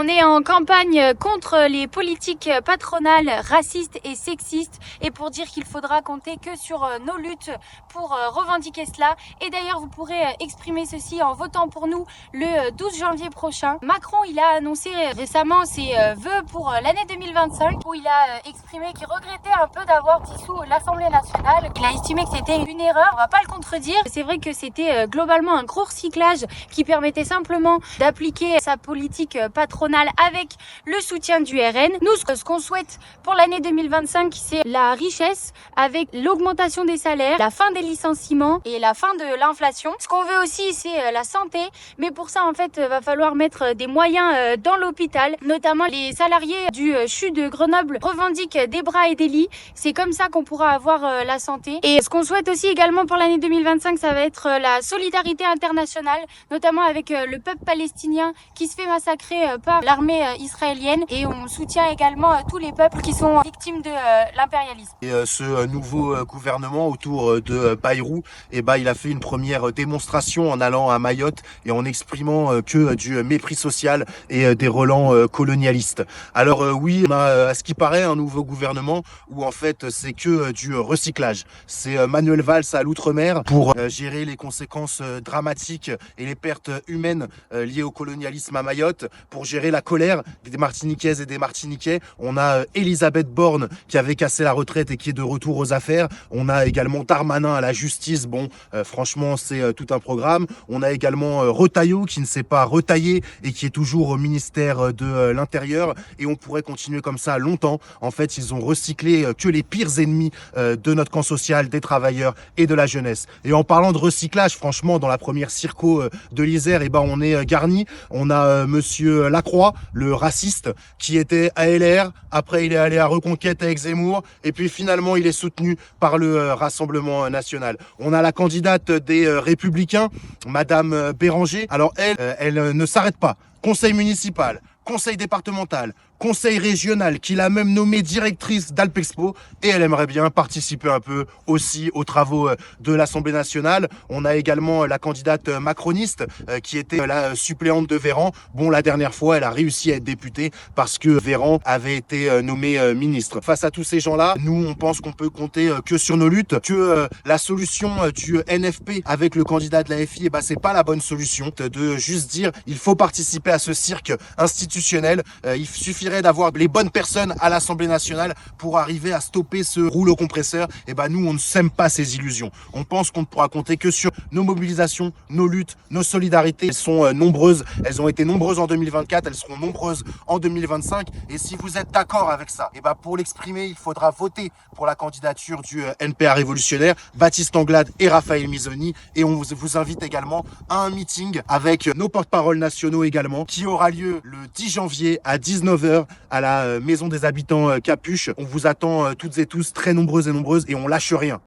On est en campagne contre les politiques patronales racistes et sexistes et pour dire qu'il faudra compter que sur nos luttes pour revendiquer cela. Et d'ailleurs, vous pourrez exprimer ceci en votant pour nous le 12 janvier prochain. Macron, il a annoncé récemment ses vœux pour l'année 2025 où il a exprimé qu'il regrettait un peu d'avoir dissous l'Assemblée nationale. Il a estimé que c'était une erreur. On va pas le contredire. C'est vrai que c'était globalement un gros recyclage qui permettait simplement d'appliquer sa politique patronale avec le soutien du RN. Nous, ce qu'on souhaite pour l'année 2025, c'est la richesse avec l'augmentation des salaires, la fin des licenciements et la fin de l'inflation. Ce qu'on veut aussi, c'est la santé. Mais pour ça, en fait, va falloir mettre des moyens dans l'hôpital. Notamment les salariés du CHU de Grenoble revendiquent des bras et des lits. C'est comme ça qu'on pourra avoir la santé. Et ce qu'on souhaite aussi également pour l'année 2025, ça va être la solidarité internationale, notamment avec le peuple palestinien qui se fait massacrer par l'armée israélienne. Et on soutient également tous les peuples qui sont victimes de l'impérialisme. Et ce nouveau gouvernement autour de Bayrou, il a fait une première démonstration en allant à Mayotte et en exprimant que du mépris social et des relents colonialistes. Alors oui, on a à ce qui paraît un nouveau gouvernement où en fait c'est que du recyclage. C'est Manuel Valls à l'outre-mer pour gérer les conséquences dramatiques et les pertes humaines liées au colonialisme à Mayotte, pour gérer la colère des Martiniquaises et des Martiniquais. On a Elisabeth Borne qui avait cassé la retraite et qui est de retour aux affaires. On a également Darmanin à la justice. Bon, franchement, c'est tout un programme. On a également Retailleau qui ne s'est pas retaillé et qui est toujours au ministère de l'Intérieur. Et on pourrait continuer comme ça longtemps. En fait, ils ont recyclé que les pires ennemis de notre camp social, des travailleurs et de la jeunesse. Et en parlant de recyclage, franchement, dans la première circo de l'Isère, on est garni. On a monsieur Lacroix, le raciste, qui était à LR. Après, il est allé à Reconquête avec Zemmour. Et puis finalement, il est soutenu par le Rassemblement national. On a la candidate des Républicains, Madame Béranger. Alors elle ne s'arrête pas. Conseil municipal, conseil départemental, conseil régional, qu'il a même nommé directrice d'Alpexpo, et elle aimerait bien participer un peu aussi aux travaux de l'Assemblée nationale. On a également la candidate macroniste qui était la suppléante de Véran. Bon, la dernière fois, elle a réussi à être députée parce que Véran avait été nommé ministre. Face à tous ces gens-là, nous, on pense qu'on peut compter que sur nos luttes, que la solution du NFP avec le candidat de la FI, c'est pas la bonne solution de juste dire il faut participer à ce cirque institutionnel. Il suffirait d'avoir les bonnes personnes à l'Assemblée nationale pour arriver à stopper ce rouleau compresseur. Nous, on ne sème pas ces illusions. On pense qu'on ne pourra compter que sur nos mobilisations, nos luttes, nos solidarités. Elles sont nombreuses. Elles ont été nombreuses en 2024. Elles seront nombreuses en 2025. Et si vous êtes d'accord avec ça, pour l'exprimer, il faudra voter pour la candidature du NPA révolutionnaire, Baptiste Anglade et Raphaël Misoni. Et on vous invite également à un meeting avec nos porte-paroles nationaux également, qui aura lieu le 10 janvier à 19h à la Maison des Habitants Capuche. On vous attend toutes et tous très nombreuses et on lâche rien.